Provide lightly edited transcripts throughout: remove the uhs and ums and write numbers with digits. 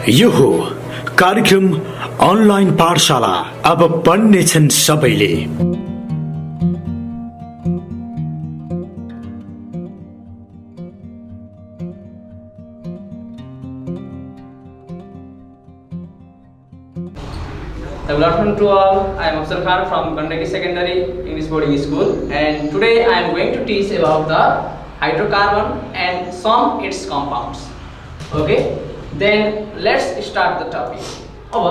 यो हो कार्यक्रम अनलाइन पाठशाला। अब पढ्नेछन् सबैले। Good afternoon to all. I am Afzal Khan from Gandaki Secondary English Boarding School, and today I am going to teach about the hydrocarbon and some its compounds. Okay, then let's start the topic. अब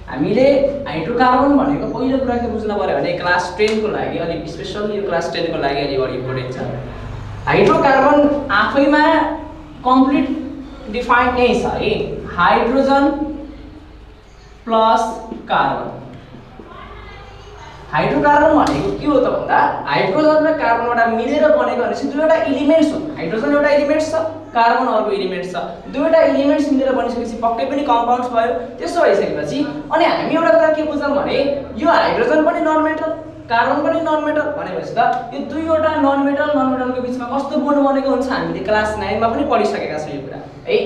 हामीले hydrocarbon भनेको पहिलो कुरा के बुझ्नु पर्यो भने class 10 को लागि अनि स्पेशली यो क्लास 10 को लागि अलि बढी इम्पोर्टेन्ट छ। हाइड्रोकार्बन आफैमा कम्प्लिट डिफाइन यही छ है, हाइड्रोजन प्लस कार्बन। हाइड्रोकार्बन भनेको के हो त भन्दा हाइड्रोजन र कार्बनबाट मिलेर बनेको भनेपछि दुईवटा एलिमेन्ट्स हो। हाइड्रोजन एउटा एलिमेन्ट्स छ, कार्बन अर्को एलिमेन्ट्स छ। दुईवटा एलिमेन्ट्स मिलेर बनिसकेपछि पक्कै पनि कम्पाउन्ड्स भयो। त्यसो भइसकेपछि अनि हामी एउटा कुरा के बुझ्छौं भने यो हाइड्रोजन पनि नन मेटल, कार्बन पनि नन मेटल भनेपछि त यो दुईवटा नन मेटलको बीचमा कस्तो बोन्ड बनेको हुन्छ हामीले क्लास 9 मा पनि पढिसकेका छौं यो कुरा है।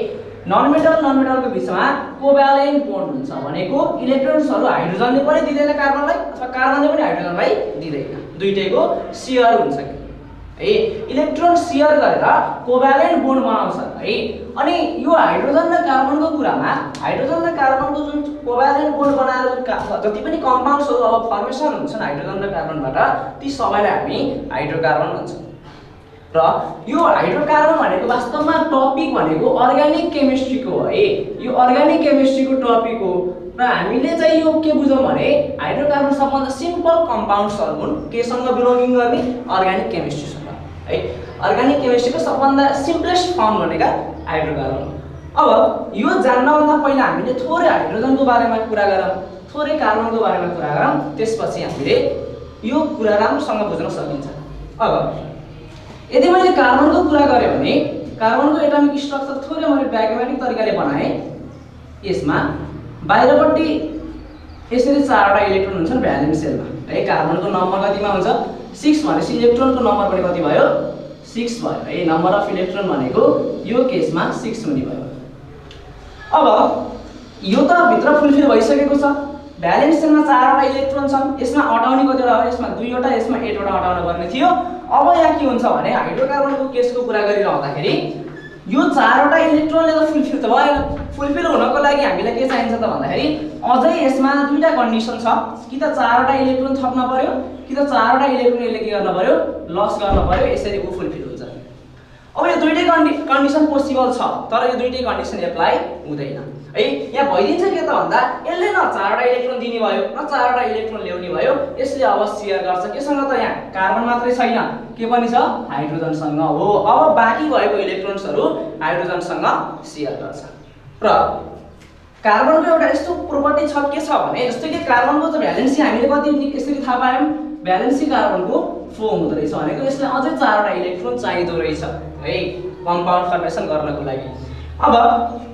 नन मेटलको बीचमा कोभ्यालेन्ट बोन्ड हुन्छ भनेको इलेक्ट्रोन्सहरु हाइड्रोजनले पनि दिँदैन कार्बनलाई अथवा कार्बनले पनि हाइड्रोजनलाई दिँदैन, दुईटैको शेयर हुन्छ है। इलेक्ट्रोन शेयर गरेर कोभ्यालेन्ट बोन्ड बनाउँछ है। अनि यो हाइड्रोजन र कार्बनको कुरामा हाइड्रोजन र कार्बनको जुन कोभ्यालेन्ट बोन्ड बनाएर जति पनि कम्पाउन्ड्सहरु अब फर्मेसन हुन्छन् हाइड्रोजन र कार्बनबाट ती सबैलाई हामी हाइड्रोकार्बन भन्छौं। र यो हाइड्रोकार्बन भनेको वास्तवमा टपिक भनेको अर्गानिक केमिस्ट्रीको हो है। यो अर्गानिक केमिस्ट्रीको टपिक हो र हामीले चाहिँ यो के बुझौं भने हाइड्रोकार्बन सबभन्दा सिम्पल कम्पाउन्ड्सहरु हुन् केसँग बिलोङिङ गर्ने अर्गानिक केमिस्ट्रीसँग है। अर्गानिक केमिस्ट्रीको सबभन्दा सिम्पलेस्ट फर्म भनेका हाइड्रोकार्बन। अब यो जान्नभन्दा पहिला हामीले थोरै हाइड्रोजनको बारेमा कुरा गरौँ, थोरै कार्बनको बारेमा कुरा गरौँ, त्यसपछि हामीले यो कुरा राम्रोसँग बुझ्न सकिन्छ। अब यदि मैले कार्बनको कुरा गरे भने कार्बनको एटमिक स्ट्रक्चर थोरै मैले डायग्रामेटिक तरिकाले बनाए। यसमा बाहिरपट्टि यसरी चारवटा इलेक्ट्रोन हुन्छन् भ्यालेन्स सेलमा है। कार्बनको नम्बर कतिमा हुन्छ 6 भनेपछि इलेक्ट्रोनको नम्बर पनि कति भयो 6 भयो है। नम्बर अफ इलेक्ट्रोन भनेको यो केसमा 6 हुने भयो। अब यो त भित्र फुलफिल भइसकेको छ। भ्यालेन्स सेलमा चारवटा इलेक्ट्रोन छन्, यसमा अटाउने कतिवटा हो, यसमा 2 वटा, यसमा 8 वटा अटाउन पर्ने थियो। अब यहाँ के हुन्छ भने हाइड्रोकार्बनको केसको कुरा गरिरहँदाखेरि यो चारवटा इलेक्ट्रोनले त फुलफिल त भएन। फुलफिल हुनको लागि हामीलाई के चाहिन्छ त भन्दाखेरि अझै यसमा दुईटा कन्डिसन छ, कि त चारवटा इलेक्ट्रोन थप्न पर्यो कि त चारवटा इलेक्ट्रोन यसले के गर्न पर्यो लस गर्न पर्यो, यसरी उ फुलफिल हुन्छ। अब यो दुईटै कन्डिसन पोसिबल छ, तर यो दुईटै कन्डिसन एप्लाई हुँदैन है। यहाँ भइदिन्छ के त भन्दा यसले न चारवटा इलेक्ट्रोन दिने भयो न चारवटा इलेक्ट्रोन ल्याउने भयो। यसले अब शेयर गर्छ केसँग त यहाँ कार्बन मात्रै छैन, के पनि छ हाइड्रोजनसँग हो। अब बाँकी भएको इलेक्ट्रोन्सहरु हाइड्रोजनसँग शेयर गर्छ। र कार्बनको एउटा यस्तो प्रोपर्टी छ के छ भने जस्तो कि कार्बनको त भ्यालेन्सी हामीले कति यसरी थाहा पायौं, भ्यालेन्सी कार्बनको 4 हुँदो रहेछ भनेको यसले अझै चारवटा इलेक्ट्रोन चाहिँदो रहेछ है कम्पाउन्ड फर्मेसन गर्नको लागि। अब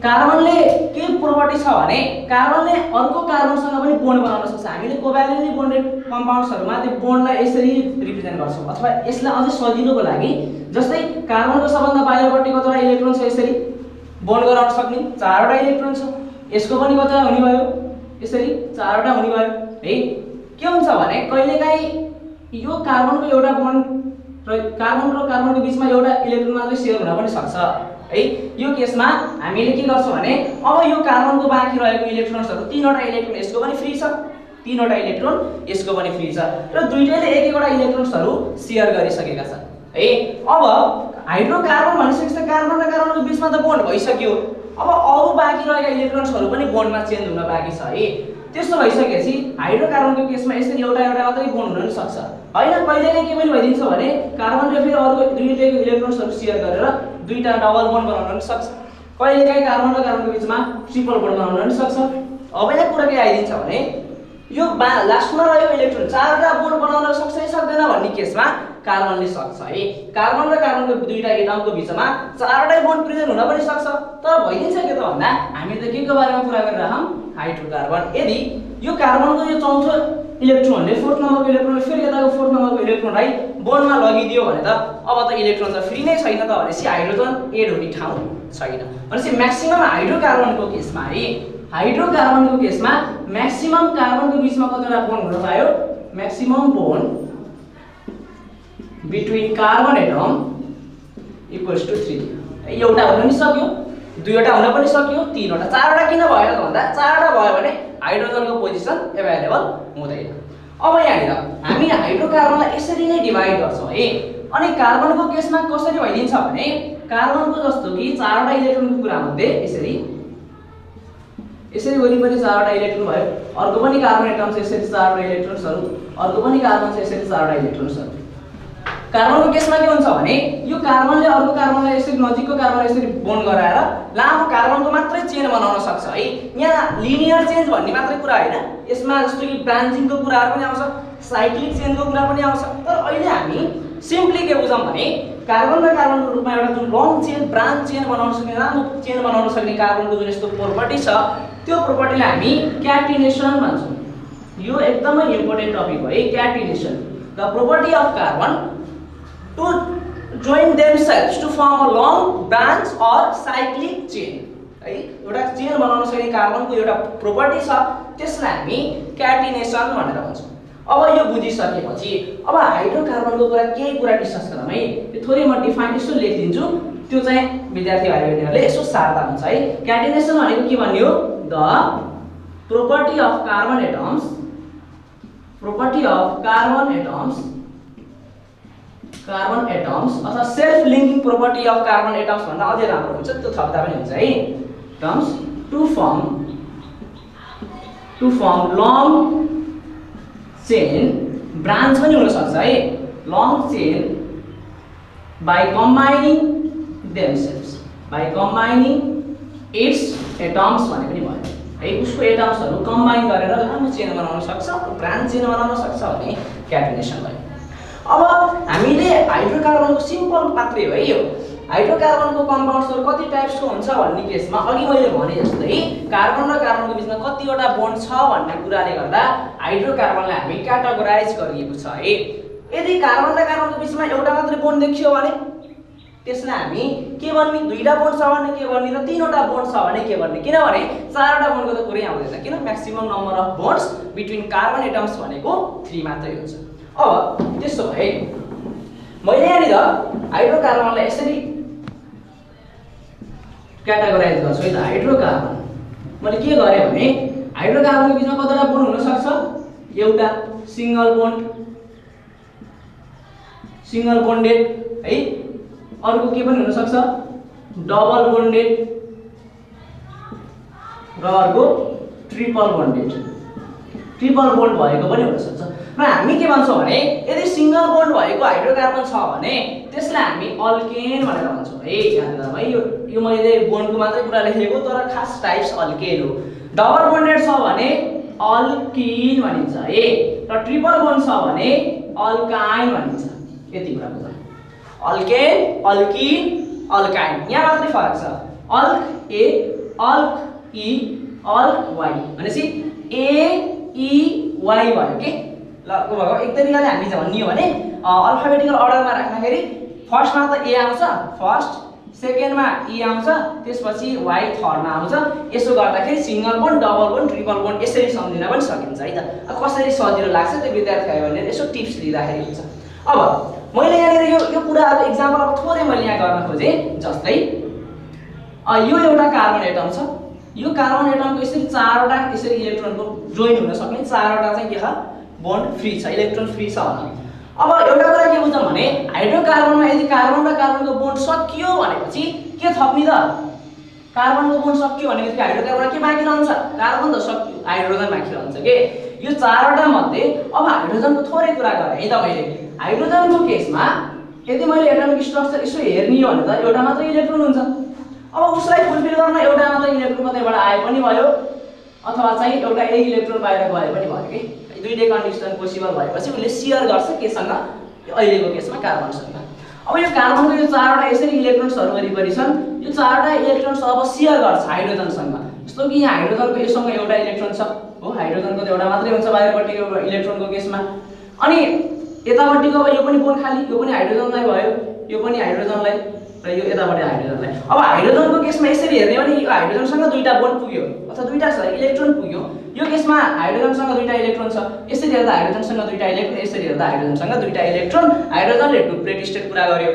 कार्बनले के प्रोपर्टी छ भने कार्बनले अर्को कार्बनसँग पनि बोन्ड बनाउन सक्छ। हामीले कोभ्यालेन्टली बोन्डेड कम्पाउन्ड्सहरुमा त्यो बोन्डलाई यसरी रिप्रेजेन्ट गर्छौं अथवा यसलाई अझै सजिलोको लागि जस्तै कार्बनको सबभन्दा बाहिरपट्टि कतिवटा इलेक्ट्रोन छ यसरी बोन्ड गराउन सक्ने चारवटा इलेक्ट्रोन छ। यसको पनि कतिवटा हुने भयो यसरी चारवटा हुने भयो है। के हुन्छ भने कहिलेकाहीँ यो कार्बनको एउटा बोन्ड र कार्बनको बीचमा एउटा इलेक्ट्रोन मात्रै शेयर हुन पनि सक्छ है। यो केसमा हामीले के गर्छौं भने अब यो कार्बनको बाँकी रहेको इलेक्ट्रोन्सहरु 3वटा इलेक्ट्रोन यसको पनि फ्री छ, 3वटा इलेक्ट्रोन यसको पनि फ्री छ र दुईटैले एक-एकवटा इलेक्ट्रोन्सहरु शेयर गरिसकेका छन् है। अब हाइड्रोकार्बन भनिसकेपछि कार्बन र कार्बनको बीचमा त बोन्ड भइसक्यो। अब अरु बाँकी रहेका इलेक्ट्रोन्सहरु पनि बोन्डमा चेन्ज हुन बाँकी छ है। त्यसो भइसकेपछि हाइड्रोकार्बनको केसमा यसरी एउटा मात्रै बोन्ड हुन सक्छ हैन। कहिलेकाहीँ के पनि भइदिन्छ भने कार्बनले फेरि अरु दुईटैको इलेक्ट्रोन्सहरु शेयर गरेर दुईटा डबल बोन्ड बनाउन पनि सक्छ। कहिलेकाहीँ कार्बन र कार्बनको बीचमा ट्रिपल बोन्ड बनाउन पनि सक्छ। अब यहाँ कुरा के आइदिन्छ भने यो लास्टमा रहेको इलेक्ट्रोन चारवटा बोन्ड बनाउन सक्छ कि सक्दैन भन्ने केसमा कार्बनले सक्छ है। कार्बन र कार्बनको दुईटा एटमको बीचमा चारवटै बोन्ड प्रेजेन्ट हुन पनि सक्छ। तर भइदिन्छ के त भन्दा हामी त के को बारेमा कुरा गरिरहौं हाइड्रोकार्बन। यदि यो कार्बनको यो चौथो इलेक्ट्रोनले फोर्थ नम्बरको इलेक्ट्रोनले फेरि यताको फोर्थ नम्बरको इलेक्ट्रोनलाई बोन्डमा लगिदियो भने त अब त इलेक्ट्रोन त फ्री नै छैन त भनेपछि हाइड्रोजन एड हुने ठाउँ छैन। भनेपछि म्याक्सिमम हाइड्रोकार्बनको केसमा है, हाइड्रोकार्बनको केसमा म्याक्सिमम कार्बनको बीचमा कतिवटा बोन्ड हुन पायो? Maximum bond between carbon atom equals to 3। एउटा हुन पनि सक्यो, दुईवटा हुन पनि सक्यो, तीनवटा, चारवटा किन भएन त भन्दा चारवटा भयो भने हाइड्रोजनको पोजिसन एभाइलेबल हुँदैन। अब यहाँनिर हामी हाइड्रोकार्बनलाई यसरी नै डिभाइड गर्छौँ है। अनि कार्बनको केसमा कसरी भइदिन्छ भने कार्बनको जस्तो कि चारवटा इलेक्ट्रोनको कुरामध्ये यसरी वरिपरि चारवटा इलेक्ट्रोन भयो, अर्को पनि कार्बन एटम छ यसरी चारवटा इलेक्ट्रोन्सहरू, अर्को पनि कार्बन छ यसरी चारवटा इलेक्ट्रोन्सहरू। कार्बनको केसमा के हुन्छ भने यो कार्बनले अर्को कार्बनलाई यसरी नजिकको कार्बनलाई यसरी बोन्ड गराएर लामो कार्बनको मात्रै चेन बनाउन सक्छ है। यहाँ लिनियर चेन्ज भन्ने मात्रै कुरा होइन, यसमा जस्तो कि ब्रान्चिङको कुराहरू पनि आउँछ, साइक्लिक चेनको कुरा पनि आउँछ। तर अहिले हामी सिम्पली के बुझौँ भने कार्बन र कार्बनको रूपमा एउटा जुन लङ चेन ब्रान्च चेन बनाउन सक्ने, लामो चेन बनाउन सक्ने कार्बनको जुन यस्तो प्रोपर्टी छ त्यो प्रोपर्टीलाई हामी क्याटिनेसन भन्छौँ। यो एकदमै इम्पोर्टेन्ट टपिक हो है, catenation. The property of carbon to join themselves to form a long branch or cyclic chain है। एउटा चेन बनाउन सक्ने कार्बनको एउटा प्रोपर्टी छ, त्यसलाई हामी क्याटिनेसन भनेर भन्छौँ। अब यो बुझिसकेपछि अब हाइड्रोकार्बनको कुरा केही कुरा डिस्कस गरौँ है। यो थोरै म डिफाइन यसो लेखिदिन्छु, त्यो चाहिँ विद्यार्थी भाइबहिनीहरूले यसो सार्दा हुन्छ है। क्याटिनेसन भनेको के भन्ने हो? The property of carbon atoms, property of carbon atoms अथवा self linking property of carbon atoms भन्दा अझै राम्रो हुन्छ, त्यो थप्दा पनि हुन्छ है। Terms to form long chain, branch पनि हुन सक्छ है, long chain by combining themselves, by combining its atoms भने पनि भयो है। उसको एटम्सहरू कम्बाइन गरेर लामो चेन बनाउन सक्छ, ब्रान्च चेन बनाउन सक्छ भने क्याटिनेसन भयो। अब हामीले हाइड्रोकार्बनको सिम्पल मात्रै हो है, यो हाइड्रोकार्बनको कम्पाउन्ड्सहरू कति टाइप्सको हुन्छ भन्ने केसमा अघि मैले भने जस्तै कार्बन र कार्बनको बिचमा कतिवटा बोन्ड छ भन्ने कुराले गर्दा हाइड्रोकार्बनलाई हामी क्याटेगोराइज गरिएको छ है। यदि कार्बन र कार्बनको बिचमा एउटा मात्रै बोन्ड देखियो भने त्यसलाई हामी के भन्ने? दुईटा बोन्ड छ भने के भन्ने र तीनवटा बोन्ड छ भने के भन्ने? किनभने चारवटा बोन्डको त कुरै आउँदैन, किन? Maximum number of bonds between carbon atoms भनेको 3 मात्रै हुन्छ। अब त्यसो भए मैले यहाँनिर हाइड्रोकार्बनलाई यसरी क्याटेगोराइज गर्छु है त। हाइड्रोकार्बन मैले के गरेँ भने हाइड्रोकार्बनको बिचमा कतिवटा बोन्ड हुन सक्छ? एउटा सिंगल बोन्डेड है, अर्को के पनि हुन सक्छ? डबल बोन्डेड र अर्को ट्रिपल बोन्डेड, ट्रिपल बोन्ड भएको पनि हुन सक्छ। र हामी के भन्छौँ भने यदि सिंगल बोन्ड भएको हाइड्रोकार्बन छ भने त्यसलाई हामी अल्केन भनेर भन्छौँ है। याद गरौँ है, यो मैले बोन्डको मात्रै कुरा लेखेको, तर खास टाइप्स अल्केन हो। डबल बोन्डेड छ भने अल्किन भनिन्छ है, र ट्रिपल बोन्ड छ भने अल्काइन भनिन्छ। यति कुरा बुझ्नु, अल्केन, अल्किन, अल्काइन, यहाँ मात्रै फरक छ। अल्क ए, अल्क ई, अल्क वाई भनेपछि ए ई वाई भयो के ल। एक तरिकाले हामी भन्ने हो भने अल्फाबेटिकल अर्डरमा राख्दाखेरि फर्स्टमा त ए आउँछ, फर्स्ट, सेकेन्डमा ई आउँछ, त्यसपछि वाई थर्डमा आउँछ। यसो गर्दाखेरि single bond, double bond, triple bond यसरी सम्झिन पनि सकिन्छ है त। कसरी सजिलो लाग्छ त्यो विद्यार्थीलाई भने यसो टिप्स दिँदाखेरि हुन्छ। अब मैले यहाँनिर यो कुराको इक्जाम्पल अब थोरै मैले यहाँ गर्न खोजेँ। जस्तै यो एउटा कार्बन एटम छ, यो कार्बन एटमको यसरी चारवटा यसरी इलेक्ट्रोनको जोइन हुन सक्ने चारवटा चाहिँ के छ? बोन्ड फ्री छ, इलेक्ट्रोन फ्री छ भने। अब एउटा कुरा के बुझौँ भने हाइड्रोकार्बनमा यदि कार्बन र कार्बनको बोन्ड सकियो भनेपछि के थप्ने त? कार्बनको बोन्ड सकियो भनेपछि हाइड्रोकार्बनमा के बाँकी रहन्छ? कार्बन त सक्यो, हाइड्रोजन बाँकी रहन्छ के। यो चारवटा मध्ये अब हाइड्रोजनको थोरै कुरा गरेँ है त मैले। हाइड्रोजनको केसमा यदि मैले एटमिक स्ट्रक्चर यसो हेर्ने हो भने त एउटा मात्रै इलेक्ट्रोन हुन्छ। अब उसलाई फुलफिल गर्न एउटा मात्रै इलेक्ट्रोन कतैबाट आए पनि भयो, अथवा चाहिँ एउटा एक इलेक्ट्रोन बाहिर गए पनि भयो कि। दुईटै कन्डिसन पोसिबल भएपछि उसले सेयर गर्छ केसँग? अहिलेको केसमा कार्बनसँग। अब यो कार्बनको यो चारवटा यसरी इलेक्ट्रोन्सहरू वरिपरि छन्, यो चारवटा इलेक्ट्रोन्स अब सेयर गर्छ हाइड्रोजनसँग। जस्तो कि यहाँ हाइड्रोजनको योसँग एउटा इलेक्ट्रोन छ हो, हो हाइड्रोजनको त एउटा मात्रै हुन्छ बाहिरपट्टिको इलेक्ट्रोनको केसमा अनि यतापट्टिको अब यो पनि बोन्ड खाली यो पनि हाइड्रोजनलाई भयो यो पनि हाइड्रोजनलाई र यो यतापट्टि हाइड्रोजनलाई अब हाइड्रोजनको केसमा यसरी हेर्ने भने यो हाइड्रोजनसँग दुईटा बोन्ड पुग्यो अथवा दुईटा इलेक्ट्रोन पुग्यो यो केसमा हाइड्रोजनसँग दुईटा इलेक्ट्रोन छ यसरी हेर्दा हाइड्रोजनसँग दुईटा इलेक्ट्रोन यसरी हेर्दा हाइड्रोजनसँग दुईटा इलेक्ट्रोन हाइड्रोजनले डुप्लेट स्टेट पुरा गर्यो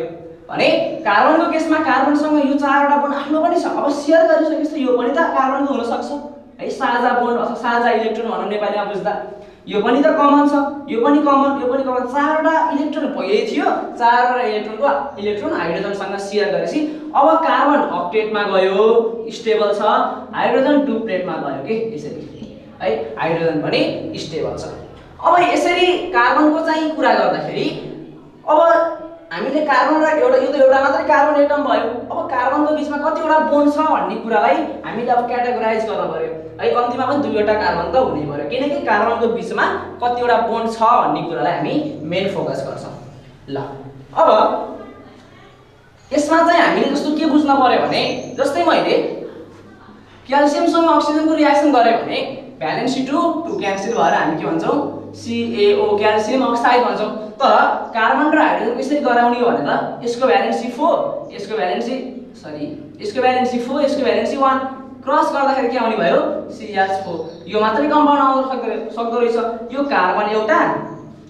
भने कार्बनको केसमा कार्बनसँग यो चारवटा बोन्ड आफ्नो पनि छ अब शेयर गरिसकेपछि यो पनि त कार्बनको हुन सक्छ है साझा बोन्ड अथवा साझा इलेक्ट्रोन भनौँ नेपालीमा बुझ्दा यो पनि त कमन छ यो पनि कमन चारवटा इलेक्ट्रोन पहिले थियो चारवटा इलेक्ट्रोन हाइड्रोजनसँग शेयर गरेपछि अब कार्बन अक्टेटमा गयो स्टेबल छ हाइड्रोजन डुप्लेटमा गयो के यसरी है हाइड्रोजन पनि स्टेबल छ अब यसरी कार्बनको चाहिँ कुरा गर्दाखेरि अब हामीले कार्बनलाई यो त एउटा मात्रै कार्बन एटम भयो अब कार्बनको बीचमा कतिवटा बोन्ड छ भन्ने कुरालाई हामीले अब क्याटेगोराइज गर्न पर्यो है कम्तीमा पनि दुईवटा कार्बन त हुनै पर्यो किनकि कार्बनको बीचमा कतिवटा बोन्ड छ भन्ने कुरालाई हामी मेन फोकस गर्छौं ल अब यसमा चाहिँ हामीले जस्तो के बुझ्न पर्यो भने जस्तै मैले क्याल्सियमसँग अक्सिजनको रिएक्सन गरे भने भ्यालेन्सी 2 क्यान्सल भएर हामी के भन्छौं CaO क्याल्सियम अक्साइड भन्छौं तर कार्बन र हाइड्रोजन कसरी गराउने हो भने त यसको भ्यालेन्सी 4 यसको भ्यालेन्सी 4 यसको भ्यालेन्सी 1 क्रस गर्दाखेरि के आउने भयो CH4 यो मात्रै कम्पाउन्ड आउन सक्दो रहेछ यो कार्बन एउटा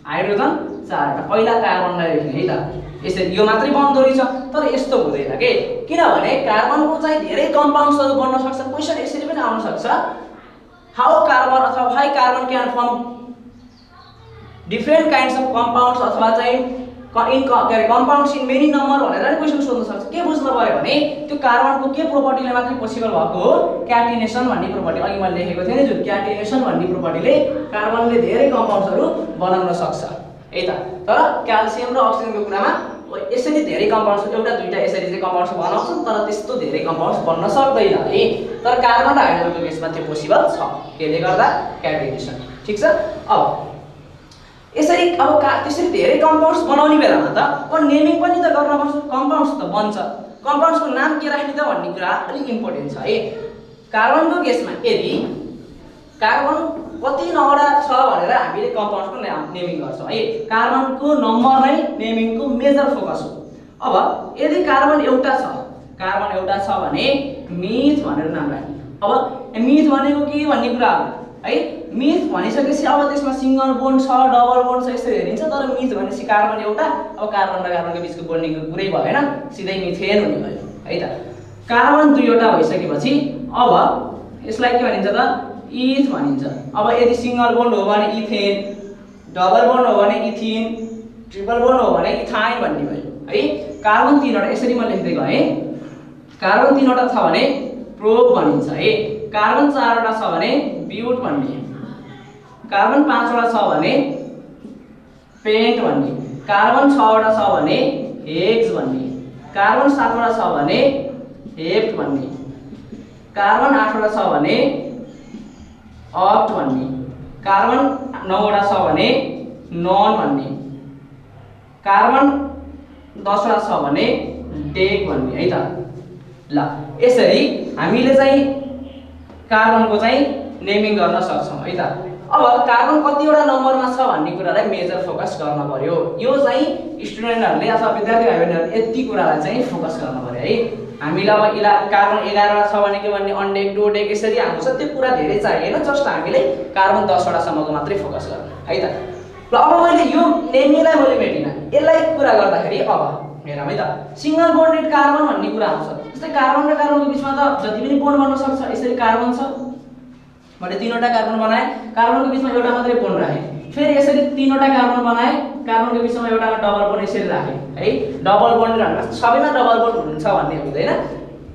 हाइड्रोजन चारवटा पहिला कार्बनलाई लेख्ने है त यसरी यो मात्रै बन्द रहेछ तर यस्तो हुँदैन के किनभने कार्बनको चाहिँ धेरै कम्पाउन्ड्सहरु बन्न सक्छ क्वेशन यसरी पनि आउन सक्छ हाउ कार्बन अथवा why carbon can form different kinds of compounds अथवा चाहिँ कम्पाउन्ड्स इन मेनी नम्बर भनेर नि क्वेशन सोध्न सक्छ के बुझ्न पर्यो भने त्यो कार्बनको के प्रोपर्टीले मात्रै पोसिबल भएको हो क्याटिनेसन भन्ने प्रोपर्टी अघि मैले लेखेको थिएँ नि जुन क्याटिनेसन भन्ने प्रोपर्टीले कार्बनले धेरै कम्पाउन्ड्सहरु बनाउन सक्छ है त तर क्याल्सियम र अक्सिजनको कुरामा यसरी धेरै कम्पाउन्ड्स एउटा दुईटा यसरी चाहिँ कम्पाउन्ड्स बनाउँछन् तर त्यस्तो धेरै कम्पाउन्ड्स बन्न सक्दैन है तर कार्बन र हाइड्रोजनको केसमा त्यो पोसिबल छ त्यसले गर्दा क्याटिनेसन ठीक छ अब यसरी अब त्यसरी धेरै कम्पाउन्ड्स बनाउने बेलामा त नेमिङ पनि त गर्न पर्छ कम्पाउन्ड्स त बन्छ कम्पाउन्ड्सको नाम के राख्ने त भन्ने कुरा अलि इम्पोर्टेन्ट छ है कार्बनको केसमा यदि कार्बन कति नम्बर छ भनेर हामीले कम्पाउन्ड्सको नेमिङ गर्छौं है कार्बनको नम्बर नै नेमिङको मेजर फोकस हो अब यदि कार्बन एउटा छ भने मिथ भनेर नाम राख्ने अब मिथ भनेको के भन्ने कुरा हो है मिथ भनिसकेपछि अब त्यसमा सिंगल बोन्ड छ डबल बोन्ड छ यसरी हेरिन्छ तर मिथ भनेपछि कार्बन एउटा अब कार्बन र कार्बनको बीचको बोन्डिङको कुरै भएन सिधै मिथेन हुने भयो है त कार्बन दुईवटा भइसकेपछि अब यसलाई के भनिन्छ त इथ भनिन्छ अब यदि सिंगल बोन्ड हो भने इथेन डबल बोन्ड हो भने इथिन ट्रिपल बोन्ड हो भने इथाइन भन्ने भयो है कार्बन तीनवटा यसरी म लेख्दै गए कार्बन तीनवटा छ भने प्रोप भनिन्छ है कार्बन चारवटा छ भने ब्यूट भन्ने कार्बन पाँचवटा छ भने पेन्ट भन्ने कार्बन 6वटा छ भने हेक्स भन्ने कार्बन 7वटा छ भने हेप्ट भन्ने कार्बन 8वटा छ भने अक्ट भन्ने कार्बन 9वटा छ भने नन भन्ने कार्बन 10वटा छ भने डेक भन्ने है त ल यसरी हामीले चाहिँ कार्बनको चाहिँ नेमिङ गर्न सक्छौं है त अब कार्बन कतिवटा नम्बरमा छ भन्ने कुरालाई मेजर फोकस गर्न पर्यो यो चाहिँ स्टुडेन्टहरुले अथवा विद्यार्थी भाइबहरुले यति कुरालाई चाहिँ फोकस गर्न पर्यो है हामीलाई अब कार्बन 11वटा छ भने के भन्ने अनडेक डोडेक यसरी आउँछ त्यो कुरा धेरै चाहिएन जस्ट हामीले कार्बन 10वटा सम्मको मात्रै फोकस गर्नु है त ल अब मैले यो नेमिङलाई मैले मेटिन यसलाई कुरा गर्दाखेरि अब हेरौँ है त सिंगल बोन्डेड कार्बन भन्ने कुरा आउँछ जस्तै कार्बन र कार्बनको बीचमा त जति पनि बोन्ड बन्न सक्छ यसरी कार्बन छ मैले तीनवटा कार्बन बनाए कार्बनको बीचमा एउटा मात्रै बोन्ड राखे फेरि यसरी तीनवटा कार्बन बनाए कार्बनको बीचमा एउटा डबल बोन्ड यसरी राखे है डबल बोन्ड भन्दा सबैमा डबल बोन्ड हुन्छ भन्ने हुँदैन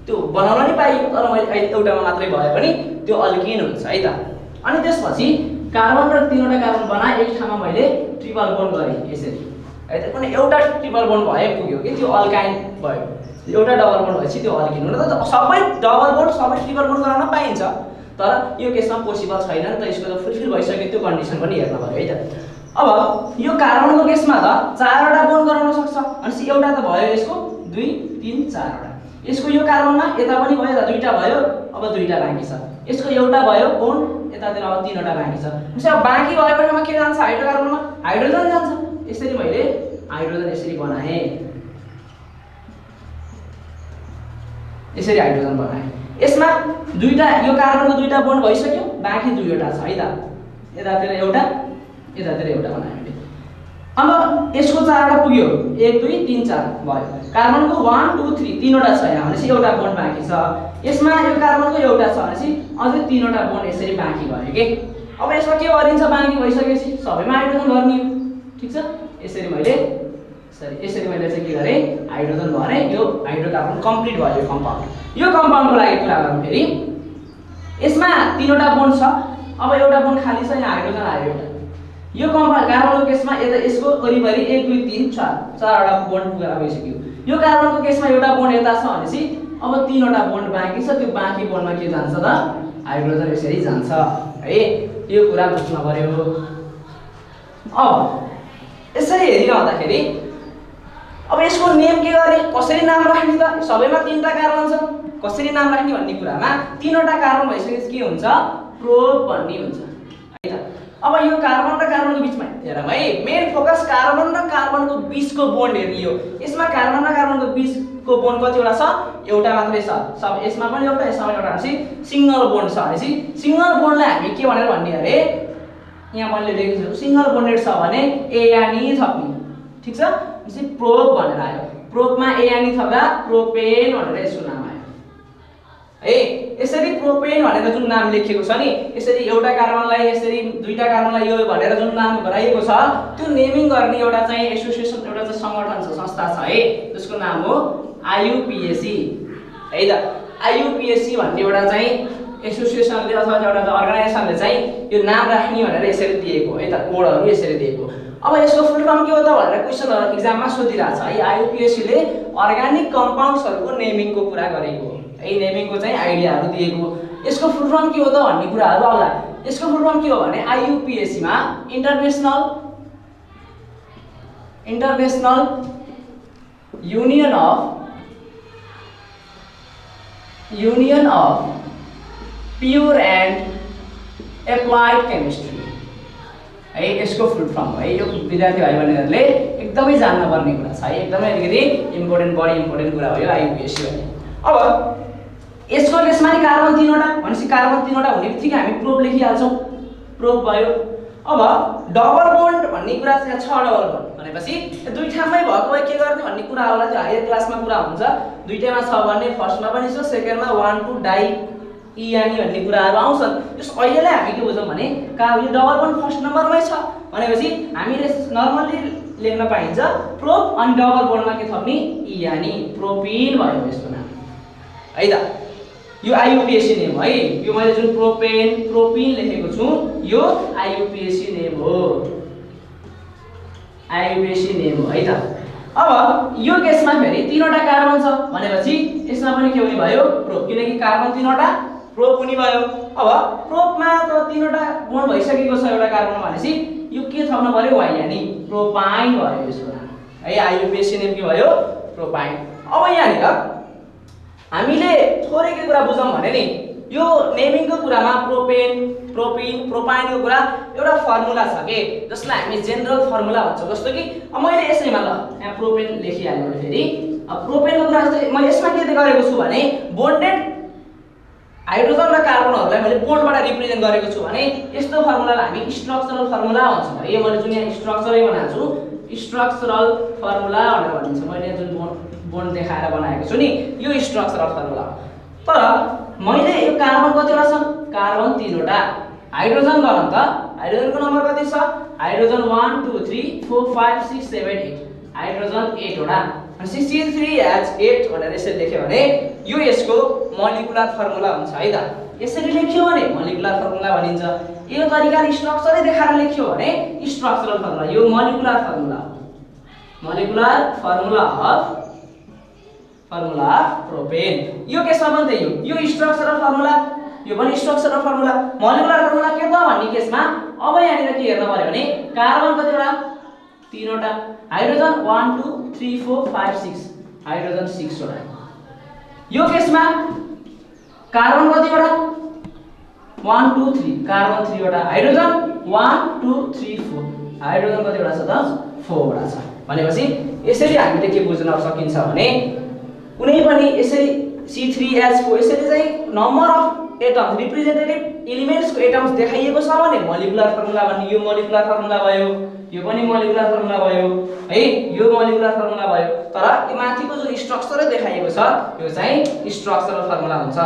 त्यो बनाउन नि पाइयो तर मैले एउटामा मात्रै भए पनि त्यो अल्किन हुन्छ है त अनि त्यसपछि कार्बन र तीनवटा कार्बन बनाए एक ठाउँमा मैले ट्रिपल बोन्ड गरे यसरी है त कुनै एउटा ट्रिपल बोन्ड भए पुग्यो कि त्यो अल्काइन भयो एउटा डबल बोन्ड भएपछि त्यो अल्किन हुन त सबै डबल बोन्ड सबै ट्रिपल बोन्ड गराउन पाइन्छ तर यो केसमा पोसिबल छैन नि त यसको त फुलफिल भइसक्यो त्यो कन्डिसन पनि हेर्न पर्यो है त अब यो कार्बनको केसमा त चारवटा बोन्ड गराउन सक्छ अनि एउटा त भयो यसको 2 3 4वटा यसको यो कार्बनमा यता पनि भयो यता दुईटा भयो अब दुईटा बाँकी छ। यसको एउटा भयो बोन्ड, यतातिर अब तीनवटा बाँकी छ। भनेपछि अब बाँकी भएको ठाउँमा के जान्छ? हाइड्रोकार्बनमा हाइड्रोजन जान्छ। यसरी मैले हाइड्रोजन यसरी बनाएँ, यसरी हाइड्रोजन बनाएँ। यसमा दुईटा, यो कार्बनको दुईटा बोन्ड भइसक्यो, बाँकी दुईवटा छ है त। यतातिर एउटा, यतातिर एउटा बनाएँ मैले। अब यसको 4वटा पुग्यो, 1 2 3 4 भयो। कार्बनको 1 2 3 तीनवटा छ यहाँ, भनेपछि एउटा बोन्ड बाँकी छ। यसमा यो कार्बनको एउटा छ भनेपछि अझै तीनवटा बोन्ड यसरी बाँकी भयो के। अब यसमा के गरिन्छ? बाँकी भइसकेपछि सबैमा हाइड्रोजन भर्ने हो, ठीक छ। यसरी मैले चाहिँ के गरेँ? हाइड्रोजन भरेँ। यो हाइड्रोकार्बन कम्प्लिट भयो यो कम्पाउन्ड। यो कम्पाउन्डको लागि कुरा गरौँ फेरि। यसमा तीनवटा बोन्ड छ, अब एउटा बोन्ड खाली छ, यहाँ हाइड्रोजन आयो एउटा। यो कम्पाउन्ड कार्बनको केसमा यता यसको वरिपरि 1 2 3 4 चारवटा बोन्ड पुरा भइसक्यो। यो कार्बनको केसमा एउटा बोन्ड यता छ भनेपछि अब तीनवटा बोन्ड बाँकी छ। त्यो बाँकी बोन्डमा के जान्छ त? हाइड्रोजन यसरी जान्छ है। यो कुरा बुझ्नु पर्यो। अब यसरी हेरिरहँदाखेरि अब यसको नेम के गरे? कसरी नाम राख्ने त? सबैमा तीनटा कार्बन छ, कसरी नाम राख्ने भन्ने कुरामा तीनवटा कार्बन भइसकेपछि के हुन्छ? प्रोप भन्ने हुन्छ है त। अब यो कार्बन र कार्बनको बिचमा हेरौँ है, मेन फोकस कार्बन र कार्बनको बिचको बोन्ड हेर्ने हो। यसमा कार्बन र कार्बनको बिचको बोन्ड कतिवटा छ? एउटा मात्रै छ। सब यसमा पनि एउटा, यसमा पनि एउटा भनेपछि सिंगल बोन्ड छ। भनेपछि सिंगल बोन्डलाई हामी के भनेर भन्ने अरे? यहाँ मैले लेखेको छु सिंगल बोन्डेड छ भने एयानी थप्ने, ठीक छ। भनेपछि प्रोप भनेर आयो। प्रोपमा एयानी थप्दा प्रोपेन भनेर यसको नाम आयो है। यसरी प्रोपेन भनेर जुन नाम लेखिएको छ नि, यसरी एउटा कार्बनलाई, यसरी दुईटा कार्बनलाई यो भनेर जुन नाम गराइएको छ, त्यो नेमिङ गर्ने एउटा चाहिँ एसोसिएसन, एउटा चाहिँ संगठन छ, संस्था छ है। त्यसको नाम हो IUPAC है त। IUPAC भन्ने एउटा चाहिँ एसोसिएसनले अथवा एउटा अर्गनाइजेसनले चाहिँ यो नाम राख्ने भनेर यसरी दिएको है त, कोडहरू यसरी दिएको। अब यसको फुल फर्म के हो त भनेर क्वेसनहरु एक्जाममा सोधिरहेछ है। IUPAC ले अर्गानिक कम्पाउन्ड्सहरुको नेमिङको कुरा गरेको है, नेमिङको चाहिँ आइडियाहरु दिएको। यसको फुल फर्म के हो त भन्ने कुराहरु आउला। यसको फुल फर्म के हो भने IUPAC मा international union of pure and applied chemistry है, यसको फुल फर्म है। यो विद्यार्थी भाइ बहिनीहरुले एकदमै जान्न पर्ने कुरा छ है, एकदमै अलिकति इम्पोर्टेन्ट, बडी इम्पोर्टेन्ट कुरा हो यो IUPAC भन्ने। अब यसको केसमा नि कार्बन 3 वटा भनेपछि कार्बन 3 वटा हुने बित्तिकै हामी प्रोप लेखिहाल्छौं, प्रोप भयो। अब डबल बोन्ड भन्ने कुरा चाहिँ 6 डबल बोन्ड भनेपछि दुई ठाउँमै भएको भए के गर्ने भन्ने कुरा होला। त्यो हायर क्लासमा कुरा हुन्छ। दुईटैमा छ भने फर्स्टमा पनि छ, सेकेन्डमा 1 2 डाइ इयानी भन्ने कुराहरु आउँछन्। त्यस अहिलेलाई हामी के बुझौं भने यो डबल बोन्ड फर्स्ट नम्बरमै छ भनेपछि हामीले नर्मली लेख्न पाइन्छ प्रोप अनि डबल बोन्डमा के थप्ने इयानी, प्रोपिन भयो यसको नाम है त। यो IUPAC नेम है। यो मैले जुन प्रोपिन लेखेको छु यो IUPAC नेम हो, IUPAC नेम हो है त। अब यो केसमा फेरि 3 वटा कार्बन छ भनेपछि यसमा पनि के हुने भयो प्रोप, किनकि कार्बन 3 वटा प्रोप हुने भयो। अब प्रोपमा त 3 वटा बोन्ड भइसकेको छ एउटा कार्बन भनेपछि यो के थप्न पर्यो यानी प्रोपाइन भयो यसको नाम है। IUPAC नेम के भयो प्रोपाइन। अब यहाँनिर हामीले थोरै के कुरा बुझौं भने नि यो नेमिङको कुरामा प्रोपेन, प्रोपिन, प्रोपाइनको कुरा एउटा फर्मुला छ के, जसलाई हामी जेनरल फर्मुला भन्छौं। जस्तो कि मैले यसैमा ल यहाँ प्रोपेन लेखिहाल्नु फेरि। अब प्रोपेनको कुरा चाहिँ मैले यसमा के गरेको छु भने बोन्डेड हाइड्रोजन र कार्बनहरुलाई मैले बोन्डबाट रिप्रेजेन्ट गरेको छु भने यस्तो फर्मुलालाई हामी स्ट्रक्चरल फर्मुला भन्छौँ है। मैले जुन यहाँ स्ट्रक्चरै बनाएको छु स्ट्रक्चरल फर्मुला भनेर भनिन्छ। मैले जुन बोन्ड देखाएर बनाएको छु नि यो स्ट्रक्चरल फर्मुला हो। तर मैले यो कार्बन कतिवटा छन्? कार्बन 3 वटा। हाइड्रोजन गरौँ त, हाइड्रोजनको नम्बर कति छ? हाइड्रोजन 1 2 3 4 5 6 7 8, हाइड्रोजन 8 वटा। भनेपछि C3H8 भनेर यसरी लेख्यो भने यो यसको मोलिकुलर फर्मुला हुन्छ है त। यसरी लेख्यो भने मोलिकुलर फर्मुला भनिन्छ। यो तरिकाले स्ट्रक्चरै देखाएर लेख्यो भने स्ट्रक्चरल फर्मुला। यो मोलिकुलर फर्मुला हो, मोलिकुलर फर्मुला अफ प्रोपेन। यो केसमा पनि त्यही हो, यो स्ट्रक्चरल फर्मुला, यो पनि स्ट्रक्चरल फर्मुला। मोलिकुलर फर्मुला के त भन्ने केसमा अब यहाँनिर के हेर्न पर्यो भने कार्बन कतिवटा? 3 वटा। हाइड्रोजन 1 2 3 4 5 6, हाइड्रोजन 6 वटा। यो केसमा कार्बन कतिवटा 1 2 3 कार्बन 3 वटा हाइड्रोजन 1 2 3 4 हाइड्रोजन कतिवटा छ त 4 वटा छ भनेपछि यसरी हामीले के बुझ्न सकिन्छ भने कुनै पनि यसरी C3H4 यसरी चाहिँ number of atoms representative elements को एटम्स देखाइएको छ भने मोलिकुलर फर्मुला भन्ने यो मोलिकुलर फर्मुला भयो यो पनि मोलिकुलर फर्मुला भयो है यो मोलिकुलर फर्मुला भयो तर यो माथिको जुन स्ट्रक्चर देखाइएको छ यो चाहिँ स्ट्रक्चरल फर्मुला हुन्छ।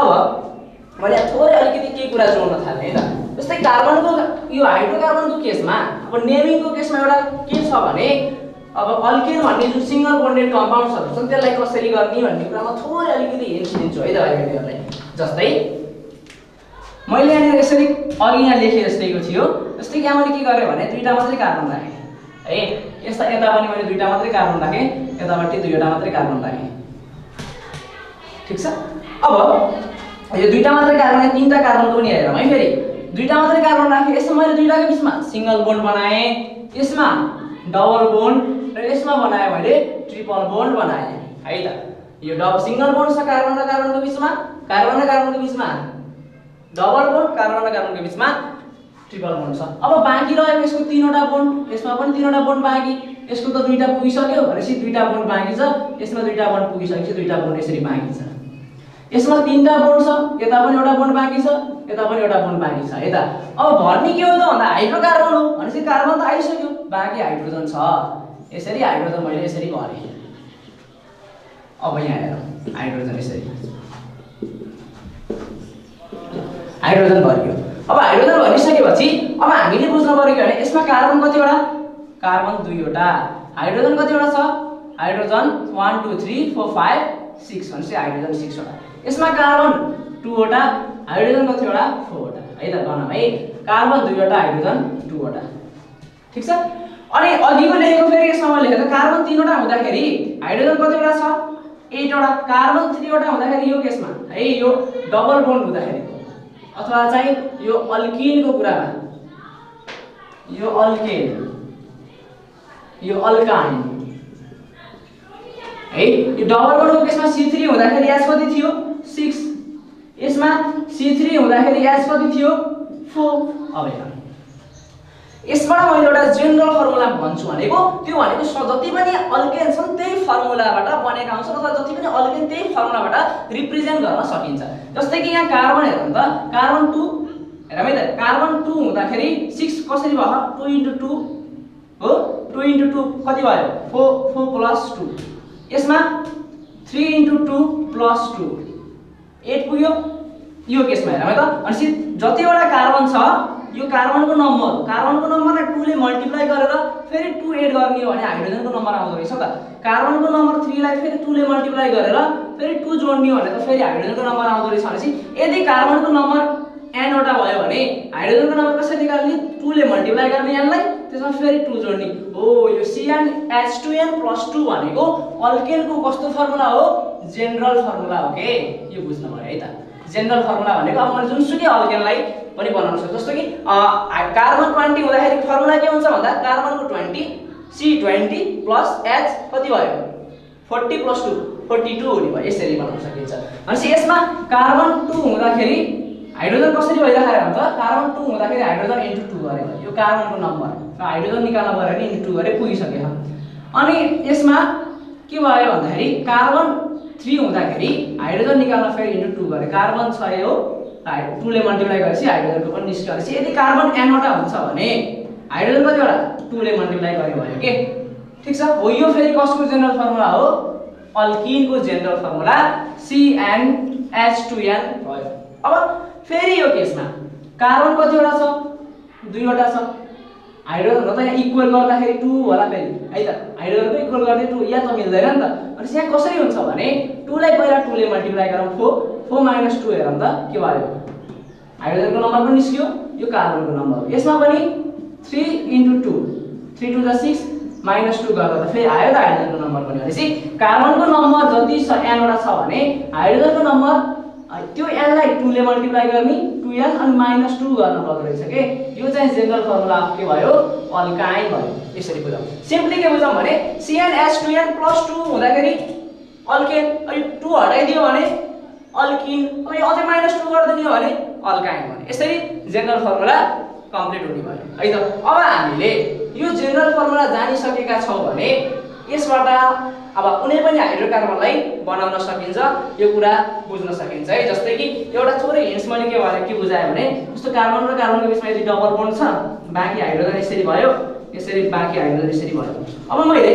अब मैले थोरै अलिकति केही कुरा जोड्न थाले है त जस्तै कार्बनको यो हाइड्रोकार्बनको केसमा अब नेमिङको केसमा एउटा के छ भने अब अल्केन भन्ने जुन सिंगल बोन्डेड कम्पाउन्ड्सहरु छन् त्यसलाई कसरी गर्ने भन्ने कुरामा थोरै अलिकति हिन्ट दिन्छु है त भाइहरुलाई। जस्तै मैले यहाँ यसरी अघि यहाँ लेखे जस्तैको थियो जस्तै यहाँ मैले के गरे भने दुईटा मात्रै कार्बन राखे है यस्ता यता पनि मैले दुईटा मात्रै कार्बन राखे यताबाट दुईटा मात्रै कार्बन राखे ठीक छ। अब यो दुईटा मात्रै कार्बन तीनटा कार्बनको पनि हेरौँ है फेरि दुईटा मात्रै कार्बन राखे यसमा मैले दुईटाको बीचमा सिंगल बोन्ड बनाए यसमा डबल बोन्ड र यसमा बनाए मैले ट्रिपल बोन्ड बनाए है त। यो डबल सिंगल बोन्ड छ कार्बन र कार्बनको बीचमा कार्बन र कार्बनको बीचमा डबल बोन्ड कार्बन र कार्बनको बीचमा ट्रिपल बोन्ड छ। अब बाँकी रह्यो यसको तीनवटा बोन्ड यसमा पनि तीनवटा बोन्ड बाँकी यसको त दुईटा पुगिसक्यो भनेपछि दुईटा बोन्ड बाँकी छ यसमा दुईटा बोन्ड पुगिसकेपछि दुईटा बोन्ड यसरी बाँकी छ। यसमा तीनटा बोन्ड छ यता पनि एउटा बोन्ड बाँकी छ यता पनि एउटा बोन्ड बाँकी छ है त। अब भर्ने के हो त भन्दा हाइड्रोकार्बन हो भनेपछि कार्बन त आइसक्यो बाँकी हाइड्रोजन छ यसरी हाइड्रोजन मैले यसरी भरे। अब यहाँ हेरौँ हाइड्रोजन यसरी हाइड्रोजन भरियो। अब हाइड्रोजन भरिसकेपछि अब हामीले बुझ्नु पर्यो भने यसमा कार्बन कतिवटा कार्बन दुईवटा हाइड्रोजन कतिवटा छ हाइड्रोजन 1 2 3 4 5 6 भनेपछि हाइड्रोजन 6 वटा यसमा कार्बन 2 वटा हाइड्रोजन कतिवटा 4 वटा है त गनौँ है कार्बन दुईवटा हाइड्रोजन 2 वटा ठीक छ। अनि अघिको लेखेको फेरि यसमा मैले लेखेको कार्बन 3 वटा हुँदाखेरि हाइड्रोजन कतिवटा छ 8 वटा कार्बन 3 वटा हुँदाखेरि यो केसमा है यो डबल बोन्ड हुँदाखेरि अथवा चाहिँ यो अल्किनको कुरामा यो अल्केन यो अल्काइन है यो डबल बोन्डको केसमा C3 हुँदाखेरि H कति थियो 6 यसमा C3 हुँदाखेरि H कति थियो 4। अब हेर यसबाट मैले एउटा जेनरल फर्मुला भन्छु भनेको त्यो भनेको जति पनि अल्केन छन् त्यही फर्मुलाबाट बनेका हुन्छन् अथवा जति पनि अल्केन त्यही फर्मुलाबाट रिप्रेजेन्ट गर्न सकिन्छ। जस्तै कि यहाँ कार्बन हेरौँ त कार्बन 2 हेरौँ है त कार्बन 2 हुँदाखेरि 6 कसरी भयो 2 * 2 हो 2 * 2 कति भयो 4 + 2 यसमा 3 * 2 + 2 8 पुग्यो यो केसमा हेरौँ है त। अनि जतिवटा कार्बन छ यो कार्बनको नम्बरलाई 2 ले मल्टिप्लाई गरेर फेरि 2 एड गर्ने हो भने हाइड्रोजनको नम्बर आउँदो रहेछ त। कार्बनको नम्बर 3 लाई फेरि 2 ले मल्टिप्लाई गरेर फेरि 2 जोड्ने हो भने त फेरि हाइड्रोजनको नम्बर आउँदो रहेछ भनेपछि यदि कार्बनको नम्बर n वटा भयो भने हाइड्रोजनको नम्बर कसरी निकाल्ने 2 ले मल्टिप्लाई गर्ने n लाई त्यसमा फेरि 2 जोड्ने हो यो CnH2n + 2 भनेको अल्केनको कस्तो फर्मुला हो जेनरल फर्मुला हो के यो बुझ्नु पर्यो है त। जेनरल फर्मुला भनेको अब मैले जुनसुकै अल्केनलाई पनि बनाउन सक्छु जस्तो कि कार्बन 20 हुँदाखेरि फर्मुला के हुन्छ भन्दा कार्बनको 20 C20 + H कति भयो 40 + 2 42 हुने भयो यसरी बनाउन सकिन्छ। अनि यसमा कार्बन 2 हुँदाखेरि हाइड्रोजन कसरी भइराखेको हुन्छ कार्बन 2 हुँदाखेरि हाइड्रोजन * 2 गरे भयो यो कार्बनको नम्बर हाइड्रोजन निकाल्न पर्यो भने * 2 गरे पुगिसक्यो। अनि यसमा के भयो भन्दाखेरि कार्बन 3 हुँदाखेरि हाइड्रोजन निकाल्न फेरि * 2 गरे कार्बन 6 हो 2 ले मल्टिप्लाई गरेपछि हाइड्रोजनको पनि निस्क्यो भनेपछि यदि कार्बन n वटा हुन्छ भने हाइड्रोजन कतिवटा 2 ले मल्टिप्लाई गरे भयो के ठीक छ। हो यो फेरि कसको जेनरल फर्मुला हो अल्किनको जेनरल फर्मुला CnH2n भयो। अब फेरि यो केसमा कार्बन कतिवटा छ 2 वटा छ हाइड्रोजन र त यहाँ इक्वल गर्दाखेरि 2 होला फेरि है त हाइड्रोजनको इक्वल गर्दै 2 या त मिल्दैन नि त। अनि यहाँ कसरी हुन्छ भने 2 लाई पहिला 2 ले मल्टिप्लाई गरौँ 4 - 2 हेरौँ त के भयो हाइड्रोजनको नम्बर पनि निस्क्यो यो कार्बनको नम्बर यसमा पनि 3 * 2 3 * 2 = 6 -2 गर्दा त फेरि आयो त हाइड्रोजनको नम्बर पनि भनेपछि कार्बनको नम्बर जति n वटा छ भने हाइड्रोजनको नम्बर त्यो n लाई 2 ले मल्टिप्लाई गर्ने 2n अनि -2 गर्न पर्दो रहेछ के यो चाहिँ जेनरल फर्मुला के भयो अल्काइन भयो। यसरी बुझौँ सिम्पली के बुझौँ भने CnH2n + 2 हुँदाखेरि अल्केन अनि 2 हटाइदियो भने अल्किन, अब यो अझै -2 गरिदिने हो भने अल्काइन भने। यसरी जेनरल फर्मुला कम्प्लिट हुने भयो है त। अब हामीले यो जेनरल फर्मुला जानिसकेका छौँ भने यसबाट अब कुनै पनि हाइड्रोकार्बनलाई बनाउन सकिन्छ, यो कुरा बुझ्न सकिन्छ है। जस्तै कि एउटा थोरै हिन्ट्स मैले के बुझाएँ भने जस्तो कार्बन र कार्बनको बिचमा यदि डबल बोन्ड छ, बाँकी हाइड्रोजन यसरी भयो, यसरी बाँकी हाइड्रोजन यसरी भयो। अब मैले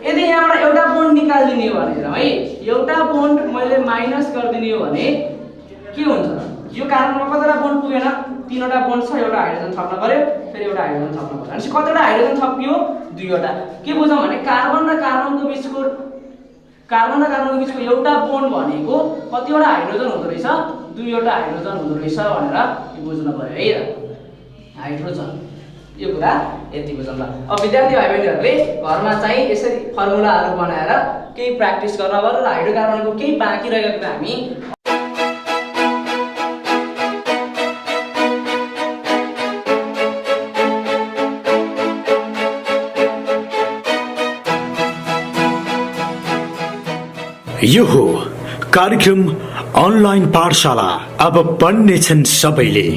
यदि यहाँबाट एउटा बोन्ड निकाल्दिने हो भनेर है, एउटा बोन्ड मैले माइनस गरिदिने हो भने के हुन्छ? यो कार्बनमा कतिवटा बोन्ड पुगेन? 3वटा बोन्ड छ, एउटा हाइड्रोजन थप्न पर्यो, फेरि एउटा हाइड्रोजन थप्न पर्यो। भनेपछि कतिवटा हाइड्रोजन थपियो? 2वटा। के बुझौँ भने कार्बन र कार्बनको बिचको एउटा बोन्ड भनेको कतिवटा हाइड्रोजन हुँदो रहेछ? 2वटा हाइड्रोजन हुँदो रहेछ भनेर बुझ्नु पर्यो है। हाइड्रोजन यो कुरा यति बुझौँ ल। अब विद्यार्थी भाइ बहिनीहरूले घरमा चाहिँ यसरी फर्मुलाहरू बनाएर केही प्र्याक्टिस गर्न पर्यो र हाइड्रोकार्बनको केही बाँकी रहेको कुरा हामी यो हो कार्यक्रम अनलाइन पाठशाला। अब पढ्नेछन् सबैले।